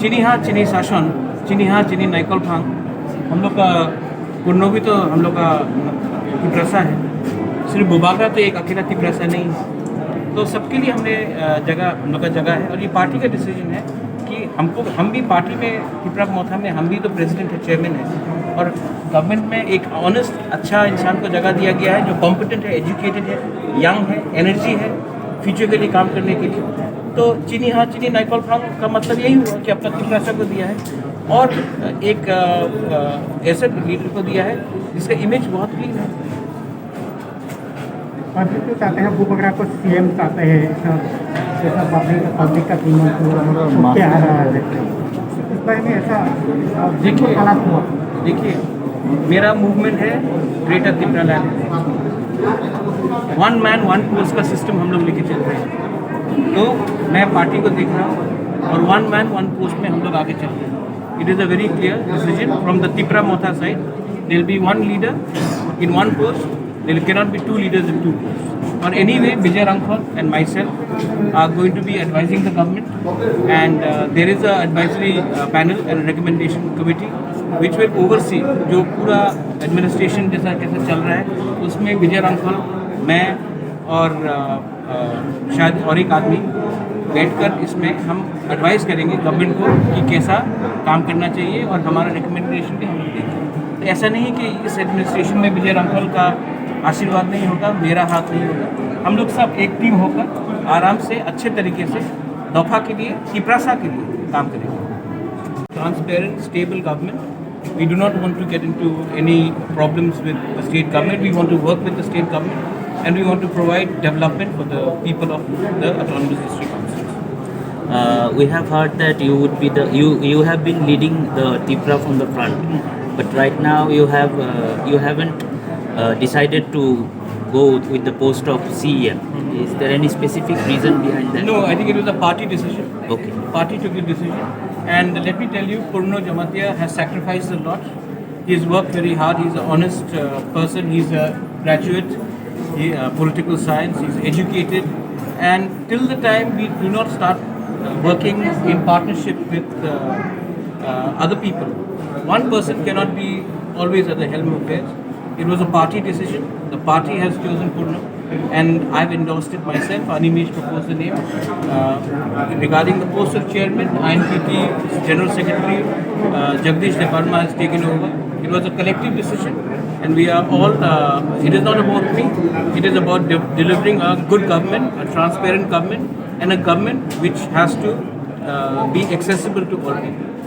चीनी हाथ चीनी शासन, चीनी हाथ चीनी नाइकल फांग, हम लोग का पुन्नो भी तो हम लोग का तिपरसा है। सिर्फ बुबागरा तो एक अकेला तिपरसा नहीं है। तो सबके लिए हमने जगह, हम लोग का जगह है और ये पार्टी का डिसीजन है कि हम भी पार्टी में तिपरा मोथा में हम भी तो प्रेसिडेंट है, चेयरमैन है और गवर्नमेंट में एक ऑनेस्ट अच्छा इंसान को जगह दिया गया है जो कॉम्पिटेंट है, एजुकेटेड है, यंग है, एनर्जी है फ्यूचर के लिए काम करने के लिए। तो चीनी हाथ चीनी नाइकल फांग का मतलब यही हुआ कि अपना तिपरासा को दिया है और एक ऐसे लीडर को दिया है जिसका इमेज बहुत क्लीन है। और जो चाहते हैं बुबगरा को सीएम चाहते हैं, ऐसा पब्लिक का क्या आ रहा है इस बारे में? ऐसा देखिए हालात हुआ। देखिए मेरा मूवमेंट है greater Tipra land, one man one post का सिस्टम हम लोग लेके चल रहे हैं। तो मैं पार्टी को देख रहा हूँ और वन मैन वन पोस्ट में हम लोग आगे चल रहे हैं। It is a very clear decision from the Tipra Motha side. There will be one leader in one post, there cannot be two leaders in two posts. Or anyway, Vijay Rangwal and myself are going to be advising the government, and there is a advisory panel and recommendation committee which will oversee जो पूरा administration जैसा कैसा चल रहा है। उसमें विजय रांगफल, मैं और शायद और एक आदमी बैठकर इसमें हम एडवाइस करेंगे गवर्नमेंट को कि कैसा काम करना चाहिए और हमारा रिकमेंडेशन भी हम लोग देंगे। तो ऐसा नहीं है कि इस एडमिनिस्ट्रेशन में विजय रांगफल का आशीर्वाद नहीं होगा, मेरा हाथ नहीं होगा। हम लोग सब एक टीम होकर आराम से अच्छे तरीके से दफा के लिए, तिपरासा के लिए काम करेंगे। Transparent stable government, we do not want to get into any problems with the state government. We want to work with the state government and we want to provide development for the people of the autonomous district councils. We have heard that you would be you have been leading the Tipra from the front, but right now you haven't decided to go with the post of CEM. Is there any specific reason behind that? No, I think it was a party decision. Okay. Party took the decision, and let me tell you, Purno Jamatia has sacrificed a lot. He's worked very hard. He's an honest person. He's a graduate. Political science, he's educated, and till the time we do not start working in partnership with other people, one person cannot be always at the helm of affairs. It was a party decision. The party has chosen Purno, and I've endorsed it myself. Animesh proposed the name. Regarding the post of chairman, INPT General Secretary Jagdish Deparma has taken over. It was a collective decision, and we are all, it is not about me, it is about delivering a good government, a transparent government, and a government which has to be accessible to all people.